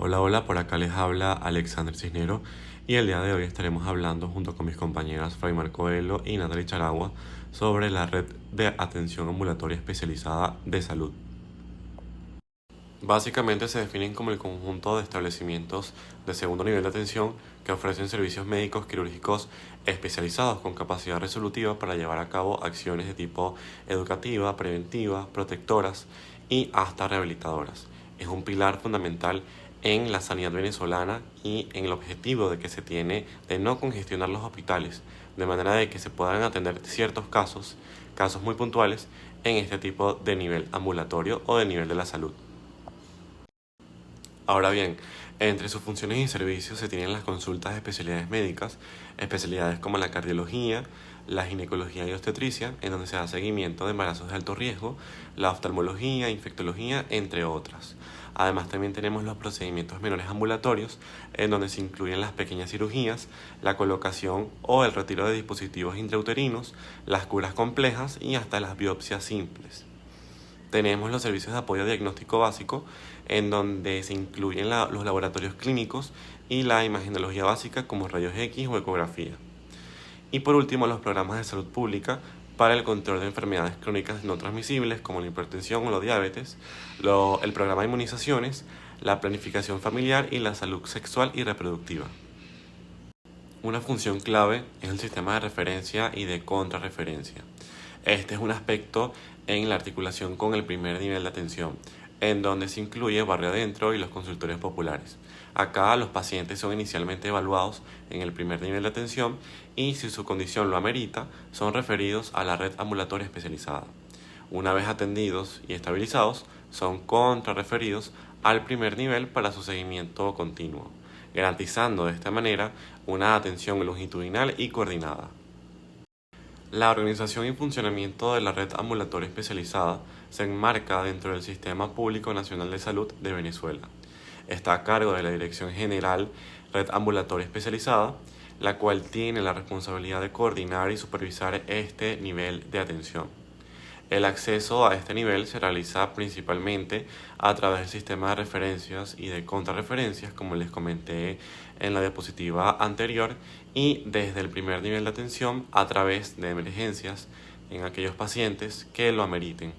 Hola, hola, por acá les habla Alexander Cisnero y el día de hoy estaremos hablando junto con mis compañeras Fraimar Coelho y Natalie Charagua sobre la red de atención ambulatoria especializada de salud. Básicamente se definen como el conjunto de establecimientos de segundo nivel de atención que ofrecen servicios médicos quirúrgicos especializados con capacidad resolutiva para llevar a cabo acciones de tipo educativa, preventiva, protectoras y hasta rehabilitadoras. Es un pilar fundamental en la sanidad venezolana y en el objetivo de que se tiene de no congestionar los hospitales, de manera de que se puedan atender ciertos casos muy puntuales en este tipo de nivel ambulatorio o de nivel de la salud. Ahora bien, entre sus funciones y servicios se tienen las consultas de especialidades médicas, especialidades como la cardiología, la ginecología y obstetricia, en donde se da seguimiento de embarazos de alto riesgo, la oftalmología, infectología, entre otras. Además, también tenemos los procedimientos menores ambulatorios, en donde se incluyen las pequeñas cirugías, la colocación o el retiro de dispositivos intrauterinos, las curas complejas y hasta las biopsias simples. Tenemos los servicios de apoyo diagnóstico básico, en donde se incluyen los laboratorios clínicos y la imagenología básica como rayos X o ecografía. Y por último, los programas de salud pública para el control de enfermedades crónicas no transmisibles como la hipertensión o la diabetes, el programa de inmunizaciones, la planificación familiar y la salud sexual y reproductiva. Una función clave es el sistema de referencia y de contrarreferencia. Este es un aspecto en la articulación con el primer nivel de atención, en donde se incluye barrio adentro y los consultorios populares. Acá los pacientes son inicialmente evaluados en el primer nivel de atención y, si su condición lo amerita, son referidos a la red ambulatoria especializada. Una vez atendidos y estabilizados, son contrarreferidos al primer nivel para su seguimiento continuo, garantizando de esta manera una atención longitudinal y coordinada. La organización y funcionamiento de la red ambulatoria especializada se enmarca dentro del Sistema Público Nacional de Salud de Venezuela. Está a cargo de la Dirección General Red Ambulatoria Especializada, la cual tiene la responsabilidad de coordinar y supervisar este nivel de atención. El acceso a este nivel se realiza principalmente a través del sistema de referencias y de contrarreferencias, como les comenté en la diapositiva anterior, y desde el primer nivel de atención a través de emergencias en aquellos pacientes que lo ameriten.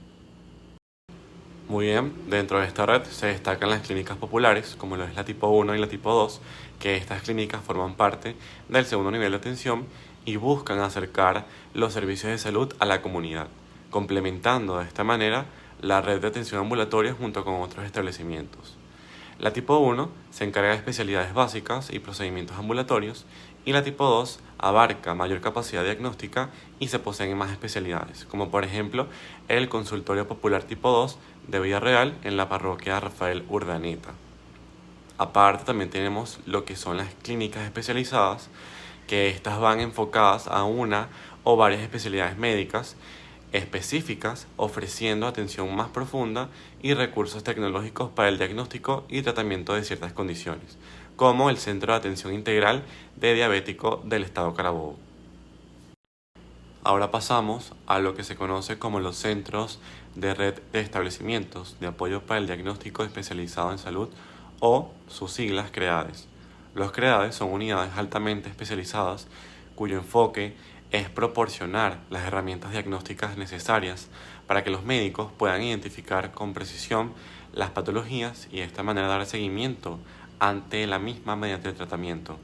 Muy bien, dentro de esta red se destacan las clínicas populares, como lo es la tipo 1 y la tipo 2, que estas clínicas forman parte del segundo nivel de atención y buscan acercar los servicios de salud a la comunidad, complementando de esta manera la red de atención ambulatoria junto con otros establecimientos. La tipo 1 se encarga de especialidades básicas y procedimientos ambulatorios, y la tipo 2 abarca mayor capacidad diagnóstica y se poseen más especialidades, como por ejemplo el Consultorio Popular tipo 2 de Villarreal en la parroquia Rafael Urdaneta. Aparte, también tenemos lo que son las clínicas especializadas, que estas van enfocadas a una o varias especialidades médicas específicas, ofreciendo atención más profunda y recursos tecnológicos para el diagnóstico y tratamiento de ciertas condiciones, como el Centro de Atención Integral de Diabético del Estado Carabobo. Ahora pasamos a lo que se conoce como los centros de red de establecimientos de apoyo para el diagnóstico especializado en salud, o sus siglas CREADES. Los CREADES son unidades altamente especializadas cuyo enfoque es proporcionar las herramientas diagnósticas necesarias para que los médicos puedan identificar con precisión las patologías y de esta manera dar seguimiento ante la misma mediante el tratamiento.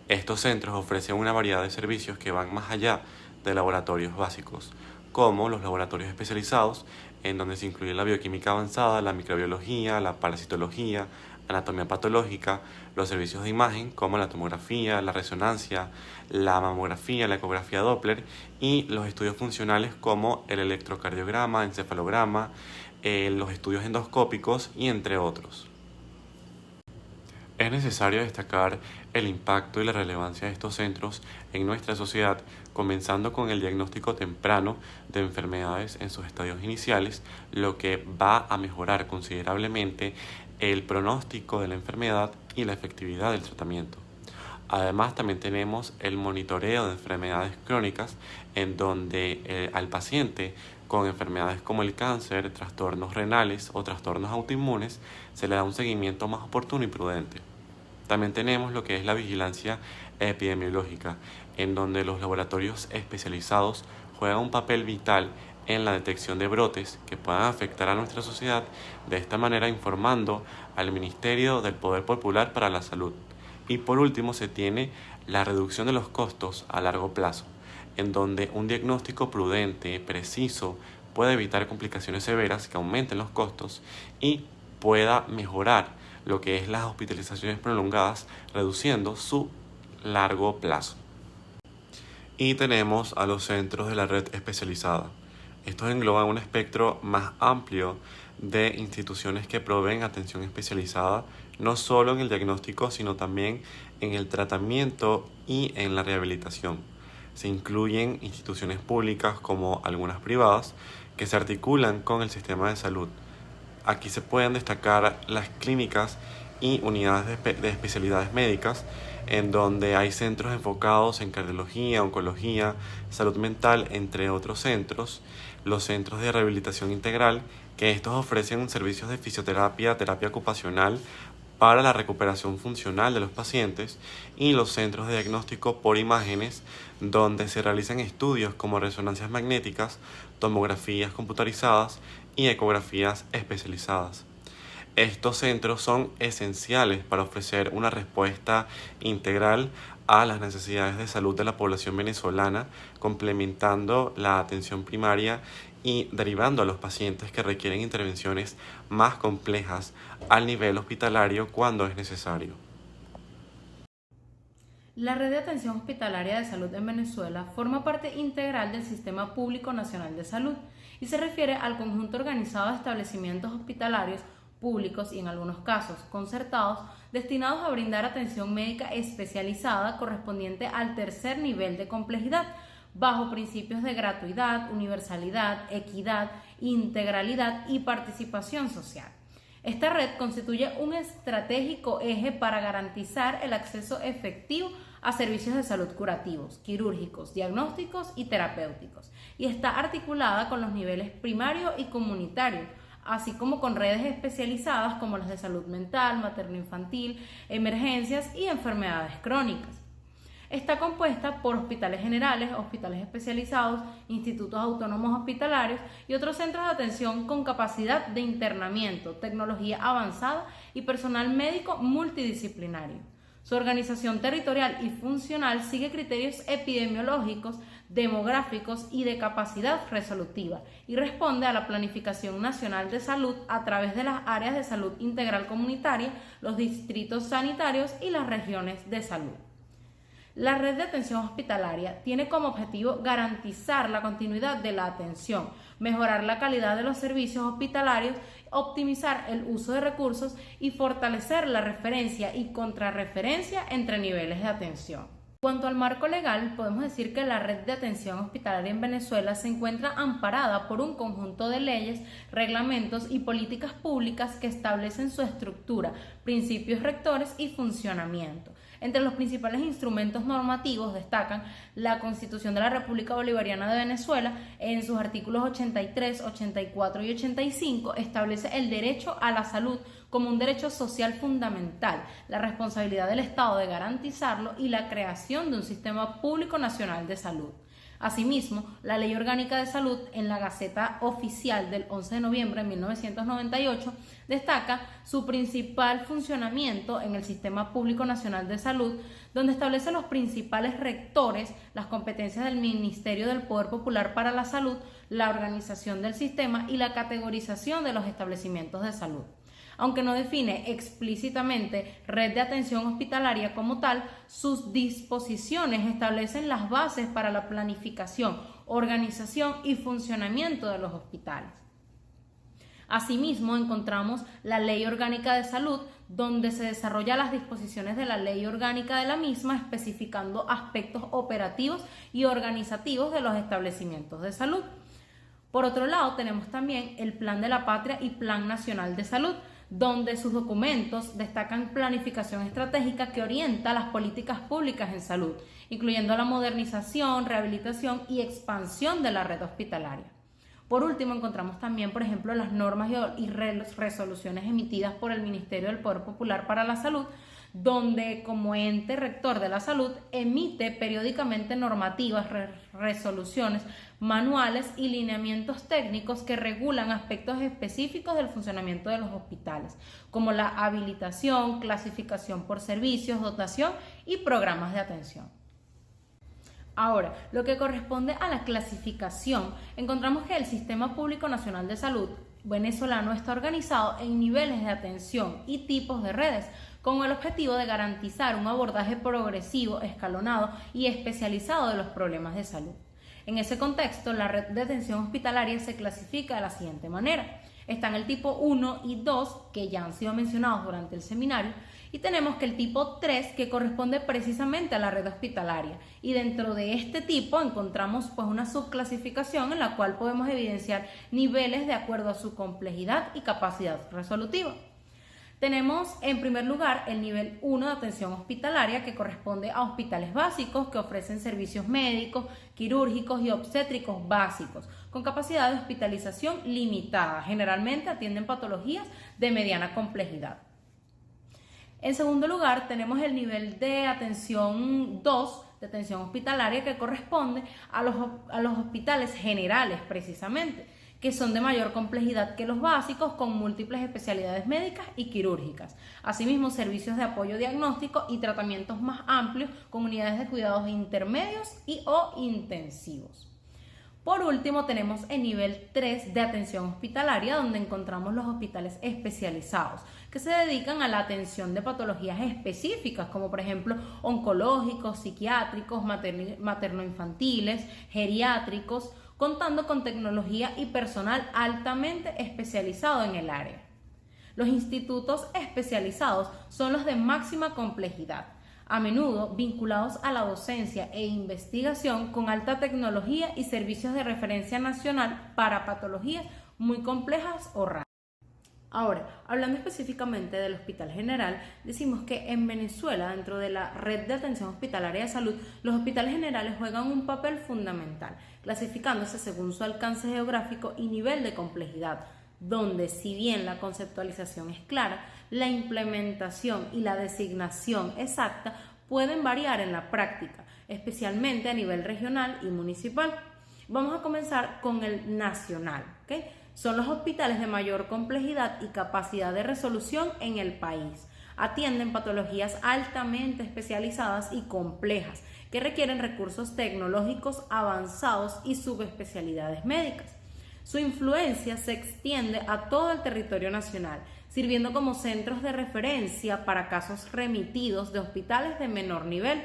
Estos centros ofrecen una variedad de servicios que van más allá de laboratorios básicos, como los laboratorios especializados, en donde se incluye la bioquímica avanzada, la microbiología, la parasitología, anatomía patológica, los servicios de imagen como la tomografía, la resonancia, la mamografía, la ecografía Doppler, y los estudios funcionales como el electrocardiograma, encefalograma, los estudios endoscópicos y entre otros. Es necesario destacar el impacto y la relevancia de estos centros en nuestra sociedad, comenzando con el diagnóstico temprano de enfermedades en sus estadios iniciales, lo que va a mejorar considerablemente el pronóstico de la enfermedad y la efectividad del tratamiento. Además, también tenemos el monitoreo de enfermedades crónicas, en donde al paciente con enfermedades como el cáncer, trastornos renales o trastornos autoinmunes, se le da un seguimiento más oportuno y prudente. También tenemos lo que es la vigilancia epidemiológica, en donde los laboratorios especializados juegan un papel vital en la detección de brotes que puedan afectar a nuestra sociedad, de esta manera informando al Ministerio del Poder Popular para la Salud. Y por último se tiene la reducción de los costos a largo plazo, en donde un diagnóstico prudente, preciso, puede evitar complicaciones severas que aumenten los costos y pueda mejorar lo que es las hospitalizaciones prolongadas, reduciendo su largo plazo. Y tenemos a los centros de la red especializada. Estos engloban un espectro más amplio de instituciones que proveen atención especializada, no solo en el diagnóstico, sino también en el tratamiento y en la rehabilitación. Se incluyen instituciones públicas como algunas privadas que se articulan con el sistema de salud. Aquí se pueden destacar las clínicas y unidades de especialidades médicas, en donde hay centros enfocados en cardiología, oncología, salud mental, entre otros centros. Los centros de rehabilitación integral, que estos ofrecen servicios de fisioterapia, terapia ocupacional para la recuperación funcional de los pacientes, y los centros de diagnóstico por imágenes, donde se realizan estudios como resonancias magnéticas, tomografías computarizadas y ecografías especializadas. Estos centros son esenciales para ofrecer una respuesta integral a las necesidades de salud de la población venezolana, complementando la atención primaria y derivando a los pacientes que requieren intervenciones más complejas al nivel hospitalario cuando es necesario. La Red de Atención Hospitalaria de Salud en Venezuela forma parte integral del Sistema Público Nacional de Salud y se refiere al conjunto organizado de establecimientos hospitalarios públicos y en algunos casos concertados destinados a brindar atención médica especializada correspondiente al tercer nivel de complejidad, bajo principios de gratuidad, universalidad, equidad, integralidad y participación social. Esta red constituye un estratégico eje para garantizar el acceso efectivo a servicios de salud curativos, quirúrgicos, diagnósticos y terapéuticos, y está articulada con los niveles primario y comunitario, así como con redes especializadas como las de salud mental, materno-infantil, emergencias y enfermedades crónicas. Está compuesta por hospitales generales, hospitales especializados, institutos autónomos hospitalarios y otros centros de atención con capacidad de internamiento, tecnología avanzada y personal médico multidisciplinario. Su organización territorial y funcional sigue criterios epidemiológicos, demográficos y de capacidad resolutiva y responde a la planificación nacional de salud a través de las áreas de salud integral comunitaria, los distritos sanitarios y las regiones de salud. La red de atención hospitalaria tiene como objetivo garantizar la continuidad de la atención, mejorar la calidad de los servicios hospitalarios, optimizar el uso de recursos y fortalecer la referencia y contrarreferencia entre niveles de atención. En cuanto al marco legal, podemos decir que la red de atención hospitalaria en Venezuela se encuentra amparada por un conjunto de leyes, reglamentos y políticas públicas que establecen su estructura, principios rectores y funcionamiento. Entre los principales instrumentos normativos destacan la Constitución de la República Bolivariana de Venezuela. En sus artículos 83, 84 y 85 establece el derecho a la salud como un derecho social fundamental, la responsabilidad del Estado de garantizarlo y la creación de un sistema público nacional de salud. Asimismo, la Ley Orgánica de Salud, en la Gaceta Oficial del 11 de noviembre de 1998, destaca su principal funcionamiento en el Sistema Público Nacional de Salud, donde establece los principales rectores, las competencias del Ministerio del Poder Popular para la Salud, la organización del sistema y la categorización de los establecimientos de salud. Aunque no define explícitamente red de atención hospitalaria como tal, sus disposiciones establecen las bases para la planificación, organización y funcionamiento de los hospitales. Asimismo, encontramos la Ley Orgánica de Salud, donde se desarrollan las disposiciones de la Ley Orgánica de la misma, especificando aspectos operativos y organizativos de los establecimientos de salud. Por otro lado, tenemos también el Plan de la Patria y Plan Nacional de Salud, donde sus documentos destacan planificación estratégica que orienta las políticas públicas en salud, incluyendo la modernización, rehabilitación y expansión de la red hospitalaria. Por último, encontramos también, por ejemplo, las normas y resoluciones emitidas por el Ministerio del Poder Popular para la Salud, donde como ente rector de la salud emite periódicamente normativas, resoluciones, manuales y lineamientos técnicos que regulan aspectos específicos del funcionamiento de los hospitales, como la habilitación, clasificación por servicios, dotación y programas de atención. Ahora, lo que corresponde a la clasificación, encontramos que el Sistema Público Nacional de Salud venezolano está organizado en niveles de atención y tipos de redes, con el objetivo de garantizar un abordaje progresivo, escalonado y especializado de los problemas de salud. En ese contexto, la red de atención hospitalaria se clasifica de la siguiente manera. Están el tipo 1 y 2, que ya han sido mencionados durante el seminario, y tenemos que el tipo 3, que corresponde precisamente a la red hospitalaria. Y dentro de este tipo encontramos una subclasificación en la cual podemos evidenciar niveles de acuerdo a su complejidad y capacidad resolutiva. Tenemos en primer lugar el nivel 1 de atención hospitalaria, que corresponde a hospitales básicos que ofrecen servicios médicos, quirúrgicos y obstétricos básicos, con capacidad de hospitalización limitada. Generalmente atienden patologías de mediana complejidad. En segundo lugar, tenemos el nivel de atención 2, de atención hospitalaria, que corresponde a los hospitales generales precisamente, que son de mayor complejidad que los básicos, con múltiples especialidades médicas y quirúrgicas. Asimismo, servicios de apoyo diagnóstico y tratamientos más amplios, con unidades de cuidados intermedios o intensivos. Por último, tenemos el nivel 3 de atención hospitalaria, donde encontramos los hospitales especializados, que se dedican a la atención de patologías específicas, como por ejemplo oncológicos, psiquiátricos, materno-infantiles, geriátricos, contando con tecnología y personal altamente especializado en el área. Los institutos especializados son los de máxima complejidad, a menudo vinculados a la docencia e investigación, con alta tecnología y servicios de referencia nacional para patologías muy complejas o raras. Ahora, hablando específicamente del Hospital General, decimos que en Venezuela, dentro de la red de atención hospitalaria de salud, los hospitales generales juegan un papel fundamental, clasificándose según su alcance geográfico y nivel de complejidad, donde si bien la conceptualización es clara, la implementación y la designación exacta pueden variar en la práctica, especialmente a nivel regional y municipal. Vamos a comenzar con el nacional, ¿ok? Son los hospitales de mayor complejidad y capacidad de resolución en el país. Atienden patologías altamente especializadas y complejas que requieren recursos tecnológicos avanzados y subespecialidades médicas. Su influencia se extiende a todo el territorio nacional, sirviendo como centros de referencia para casos remitidos de hospitales de menor nivel.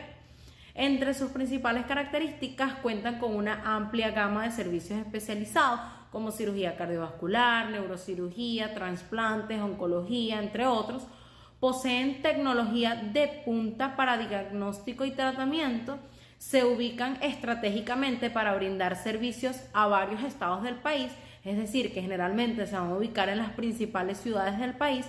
Entre sus principales características cuentan con una amplia gama de servicios especializados como cirugía cardiovascular, neurocirugía, trasplantes, oncología, entre otros. Poseen tecnología de punta para diagnóstico y tratamiento. Se ubican estratégicamente para brindar servicios a varios estados del país, es decir, que generalmente se van a ubicar en las principales ciudades del país.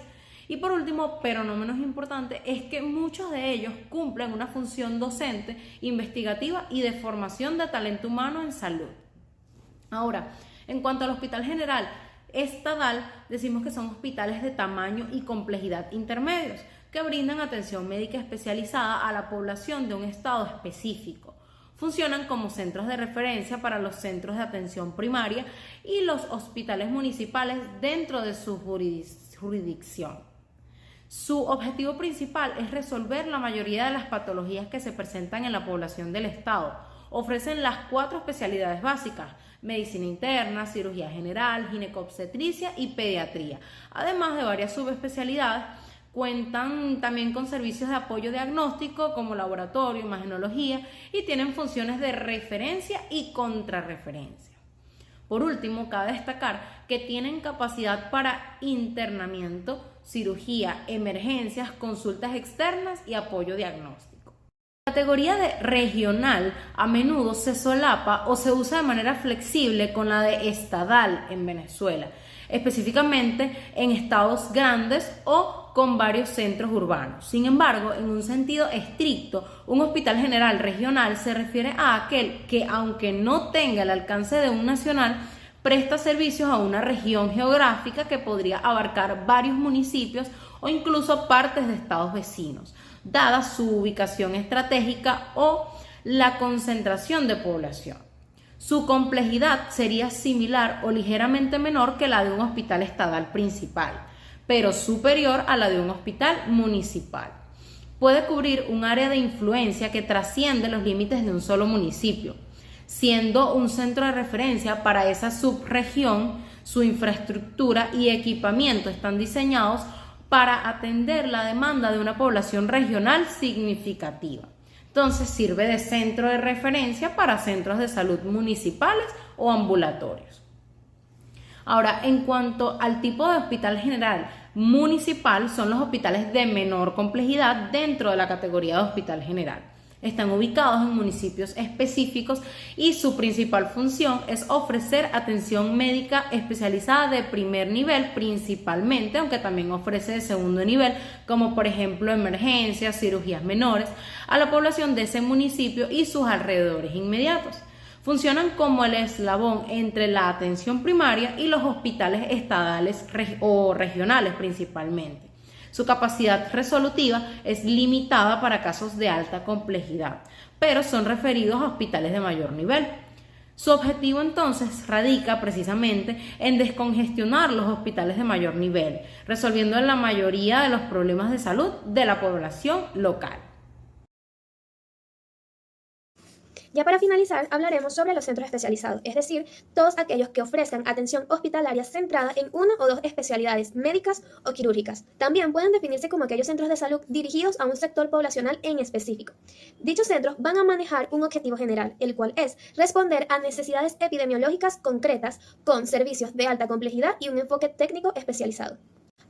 Y por último, pero no menos importante, es que muchos de ellos cumplen una función docente, investigativa y de formación de talento humano en salud. Ahora, en cuanto al Hospital General Estadal, decimos que son hospitales de tamaño y complejidad intermedios, que brindan atención médica especializada a la población de un estado específico. Funcionan como centros de referencia para los centros de atención primaria y los hospitales municipales dentro de su jurisdicción. Su objetivo principal es resolver la mayoría de las patologías que se presentan en la población del estado. Ofrecen las 4 especialidades básicas: medicina interna, cirugía general, ginecobstetricia y pediatría, además de varias subespecialidades. Cuentan también con servicios de apoyo diagnóstico como laboratorio, imagenología, y tienen funciones de referencia y contrarreferencia. Por último, cabe destacar que tienen capacidad para internamiento, cirugía, emergencias, consultas externas y apoyo diagnóstico. La categoría de regional a menudo se solapa o se usa de manera flexible con la de estadal en Venezuela, específicamente en estados grandes o con varios centros urbanos. Sin embargo, en un sentido estricto, un hospital general regional se refiere a aquel que, aunque no tenga el alcance de un nacional, presta servicios a una región geográfica que podría abarcar varios municipios o incluso partes de estados vecinos, dada su ubicación estratégica o la concentración de población. Su complejidad sería similar o ligeramente menor que la de un hospital estatal principal, pero superior a la de un hospital municipal. Puede cubrir un área de influencia que trasciende los límites de un solo municipio, siendo un centro de referencia para esa subregión. Su infraestructura y equipamiento están diseñados para atender la demanda de una población regional significativa. Entonces sirve de centro de referencia para centros de salud municipales o ambulatorios. Ahora, en cuanto al tipo de hospital general municipal, son los hospitales de menor complejidad dentro de la categoría de hospital general. Están ubicados en municipios específicos y su principal función es ofrecer atención médica especializada de primer nivel principalmente, aunque también ofrece de segundo nivel, como por ejemplo emergencias, cirugías menores, a la población de ese municipio y sus alrededores inmediatos. Funcionan como el eslabón entre la atención primaria y los hospitales estadales o regionales principalmente. Su capacidad resolutiva es limitada para casos de alta complejidad, pero son referidos a hospitales de mayor nivel. Su objetivo entonces radica precisamente en descongestionar los hospitales de mayor nivel, resolviendo la mayoría de los problemas de salud de la población local. Ya para finalizar, hablaremos sobre los centros especializados, es decir, todos aquellos que ofrezcan atención hospitalaria centrada en una o dos especialidades médicas o quirúrgicas. También pueden definirse como aquellos centros de salud dirigidos a un sector poblacional en específico. Dichos centros van a manejar un objetivo general, el cual es responder a necesidades epidemiológicas concretas con servicios de alta complejidad y un enfoque técnico especializado.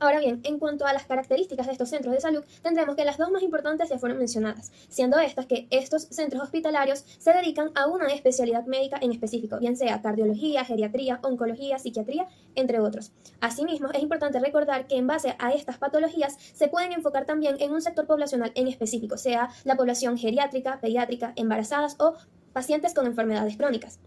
Ahora bien, en cuanto a las características de estos centros de salud, tendremos que las dos más importantes ya fueron mencionadas, siendo estas que estos centros hospitalarios se dedican a una especialidad médica en específico, bien sea cardiología, geriatría, oncología, psiquiatría, entre otros. Asimismo, es importante recordar que en base a estas patologías se pueden enfocar también en un sector poblacional en específico, sea la población geriátrica, pediátrica, embarazadas o pacientes con enfermedades crónicas.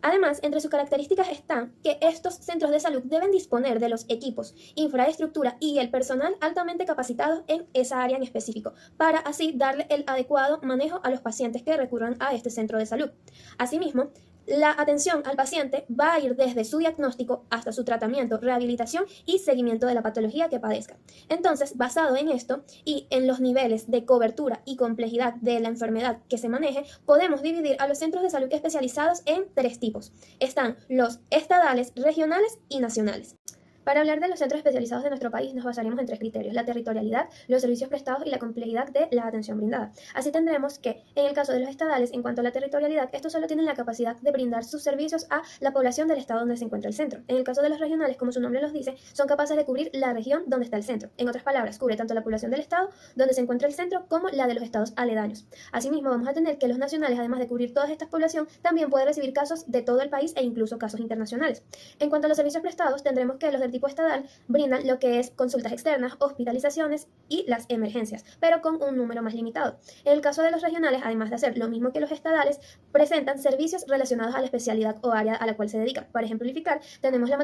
Además, entre sus características están que estos centros de salud deben disponer de los equipos, infraestructura y el personal altamente capacitados en esa área en específico, para así darle el adecuado manejo a los pacientes que recurran a este centro de salud. Asimismo, la atención al paciente va a ir desde su diagnóstico hasta su tratamiento, rehabilitación y seguimiento de la patología que padezca. Entonces, basado en esto y en los niveles de cobertura y complejidad de la enfermedad que se maneje, podemos dividir a los centros de salud especializados en tres tipos. Están los estadales, regionales y nacionales. Para hablar de los centros especializados de nuestro país nos basaremos en tres criterios: la territorialidad, los servicios prestados y la complejidad de la atención brindada. Así tendremos que, en el caso de los estadales, en cuanto a la territorialidad, estos solo tienen la capacidad de brindar sus servicios a la población del estado donde se encuentra el centro. En el caso de los regionales, como su nombre los dice, son capaces de cubrir la región donde está el centro. En otras palabras, cubre tanto la población del estado donde se encuentra el centro como la de los estados aledaños. Asimismo, vamos a tener que los nacionales, además de cubrir toda esta población, también pueden recibir casos de todo el país e incluso casos internacionales. En cuanto a los servicios prestados, tendremos que los del tipo estadal brindan lo que es consultas externas, hospitalizaciones y las emergencias, pero con un número más limitado. En el caso de los regionales, además de hacer lo mismo que los estadales, presentan servicios relacionados a la especialidad o área a la cual se dedican. Para ejemplificar, tenemos las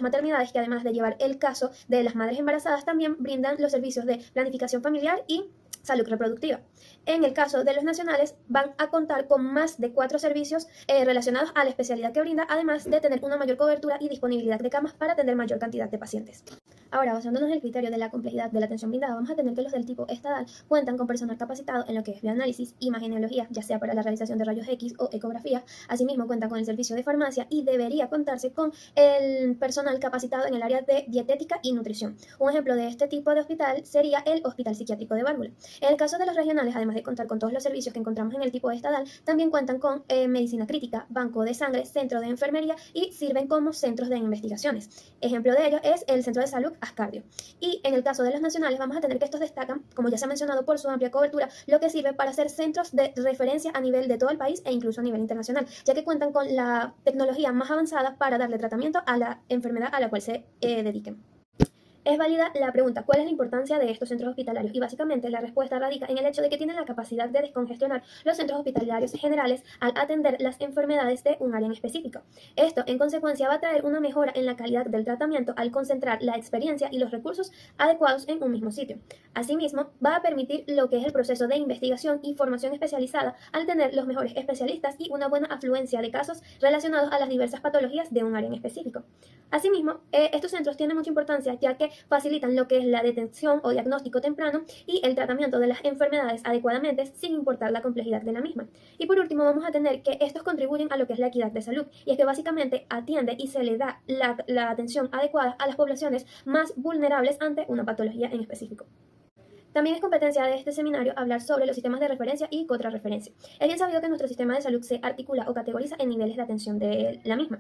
maternidades que, además de llevar el caso de las madres embarazadas, también brindan los servicios de planificación familiar y salud reproductiva. En el caso de los nacionales, van a contar con más de 4 servicios relacionados a la especialidad que brinda, además de tener una mayor cobertura y disponibilidad de camas para atender mayor cantidad de pacientes. Ahora, basándonos en el criterio de la complejidad de la atención brindada, vamos a tener que los del tipo estadal cuentan con personal capacitado en lo que es bioanálisis, imagenología, ya sea para la realización de rayos X o ecografía. Asimismo, cuentan con el servicio de farmacia y debería contarse con el personal capacitado en el área de dietética y nutrición. Un ejemplo de este tipo de hospital sería el Hospital Psiquiátrico de Bárbula. En el caso de los regionales, además de contar con todos los servicios que encontramos en el tipo estadal, también cuentan con medicina crítica, banco de sangre, centro de enfermería y sirven como centros de investigaciones. Ejemplo de ello es el Centro de Salud Ascardio. Y en el caso de los nacionales, vamos a tener que estos destacan, como ya se ha mencionado, por su amplia cobertura, lo que sirve para ser centros de referencia a nivel de todo el país e incluso a nivel internacional, ya que cuentan con la tecnología más avanzada para darle tratamiento a la enfermedad a la cual se dediquen. Es válida la pregunta, ¿cuál es la importancia de estos centros hospitalarios? Y básicamente la respuesta radica en el hecho de que tienen la capacidad de descongestionar los centros hospitalarios generales al atender las enfermedades de un área en específico. Esto, en consecuencia, va a traer una mejora en la calidad del tratamiento al concentrar la experiencia y los recursos adecuados en un mismo sitio. Asimismo, va a permitir lo que es el proceso de investigación y formación especializada al tener los mejores especialistas y una buena afluencia de casos relacionados a las diversas patologías de un área en específico. Asimismo, estos centros tienen mucha importancia ya que facilitan lo que es la detención o diagnóstico temprano y el tratamiento de las enfermedades adecuadamente sin importar la complejidad de la misma. Y por último vamos a tener que estos contribuyen a lo que es la equidad de salud, y es que básicamente atiende y se le da la atención adecuada a las poblaciones más vulnerables ante una patología en específico. También es competencia de este seminario hablar sobre los sistemas de referencia y contrarreferencia. Es bien sabido que nuestro sistema de salud se articula o categoriza en niveles de atención de la misma.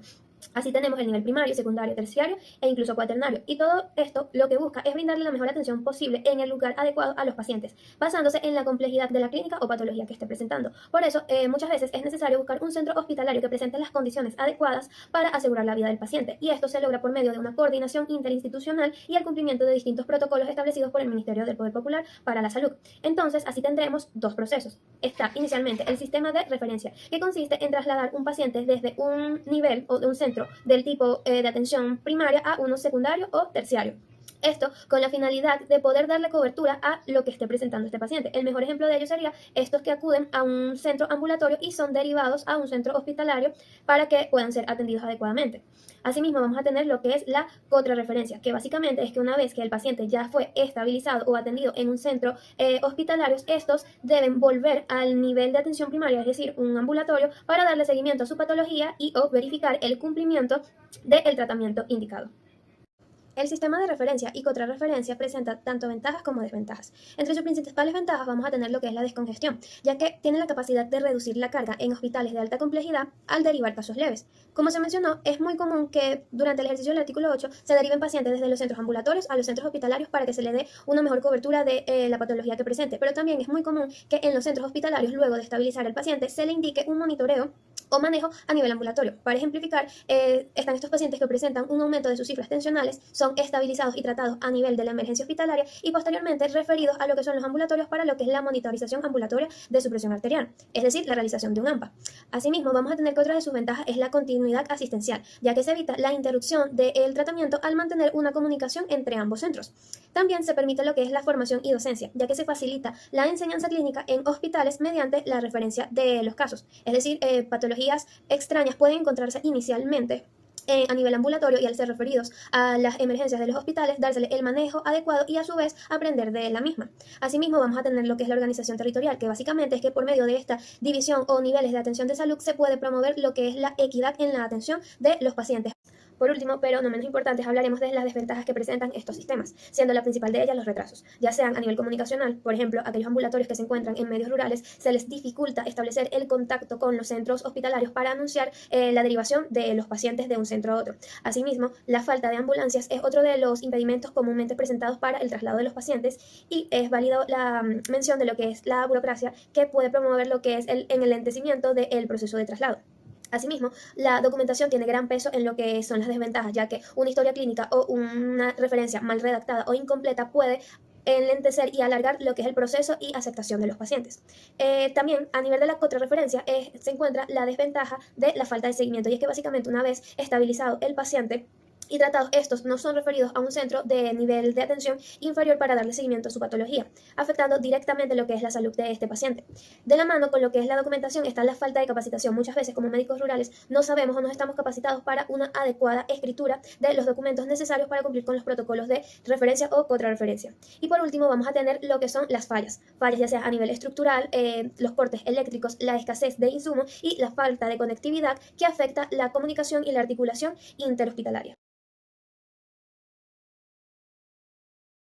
Así tenemos el nivel primario, secundario, terciario e incluso cuaternario. Y todo esto lo que busca es brindarle la mejor atención posible en el lugar adecuado a los pacientes, basándose en la complejidad de la clínica o patología que esté presentando. Por eso, muchas veces es necesario buscar un centro hospitalario que presente las condiciones adecuadas para asegurar la vida del paciente. Y esto se logra por medio de una coordinación interinstitucional y el cumplimiento de distintos protocolos establecidos por el Ministerio del Poder Popular para la Salud. Entonces, así tendremos dos procesos. Está inicialmente el sistema de referencia, que consiste en trasladar un paciente desde un nivel o de un centro del tipo de atención primaria a uno secundario o terciario. Esto con la finalidad de poder darle cobertura a lo que esté presentando este paciente. El mejor ejemplo de ello sería estos que acuden a un centro ambulatorio y son derivados a un centro hospitalario para que puedan ser atendidos adecuadamente. Asimismo, vamos a tener lo que es la contrarreferencia, que básicamente es que una vez que el paciente ya fue estabilizado o atendido en un centro hospitalario, estos deben volver al nivel de atención primaria, es decir, un ambulatorio, para darle seguimiento a su patología y o verificar el cumplimiento del tratamiento indicado. El sistema de referencia y contrarreferencia presenta tanto ventajas como desventajas. Entre sus principales ventajas vamos a tener lo que es la descongestión, ya que tiene la capacidad de reducir la carga en hospitales de alta complejidad al derivar casos leves. Como se mencionó, es muy común que durante el ejercicio del artículo 8 se deriven pacientes desde los centros ambulatorios a los centros hospitalarios para que se le dé una mejor cobertura de la patología que presente, pero también es muy común que en los centros hospitalarios, luego de estabilizar al paciente, se le indique un monitoreo o manejo a nivel ambulatorio. Para ejemplificar, están estos pacientes que presentan un aumento de sus cifras tensionales, son estabilizados y tratados a nivel de la emergencia hospitalaria y posteriormente referidos a lo que son los ambulatorios para lo que es la monitorización ambulatoria de su presión arterial, es decir, la realización de un AMPA. Asimismo, vamos a tener que otra de sus ventajas es la continuidad asistencial, ya que se evita la interrupción del tratamiento al mantener una comunicación entre ambos centros. También se permite lo que es la formación y docencia, ya que se facilita la enseñanza clínica en hospitales mediante la referencia de los casos, es decir, patologías extrañas pueden encontrarse inicialmente a nivel ambulatorio y al ser referidos a las emergencias de los hospitales, dársele el manejo adecuado y a su vez aprender de la misma. Asimismo, vamos a tener lo que es la organización territorial, que básicamente es que por medio de esta división o niveles de atención de salud se puede promover lo que es la equidad en la atención de los pacientes. Por último, pero no menos importante, hablaremos de las desventajas que presentan estos sistemas, siendo la principal de ellas los retrasos, ya sean a nivel comunicacional, por ejemplo, aquellos ambulatorios que se encuentran en medios rurales, se les dificulta establecer el contacto con los centros hospitalarios para anunciar la derivación de los pacientes de un centro a otro. Asimismo, la falta de ambulancias es otro de los impedimentos comúnmente presentados para el traslado de los pacientes y es válido la mención de lo que es la burocracia que puede promover lo que es el enlentecimiento del proceso de traslado. Asimismo, la documentación tiene gran peso en lo que son las desventajas, ya que una historia clínica o una referencia mal redactada o incompleta puede enlentecer y alargar lo que es el proceso y aceptación de los pacientes. También a nivel de la contrarreferencia se encuentra la desventaja de la falta de seguimiento, y es que básicamente una vez estabilizado el paciente y tratados, estos no son referidos a un centro de nivel de atención inferior para darle seguimiento a su patología, afectando directamente lo que es la salud de este paciente. De la mano con lo que es la documentación está la falta de capacitación. Muchas veces como médicos rurales no sabemos o no estamos capacitados para una adecuada escritura de los documentos necesarios para cumplir con los protocolos de referencia o contrarreferencia. Y por último vamos a tener lo que son las fallas ya sea a nivel estructural, los cortes eléctricos, la escasez de insumos y la falta de conectividad que afecta la comunicación y la articulación interhospitalaria.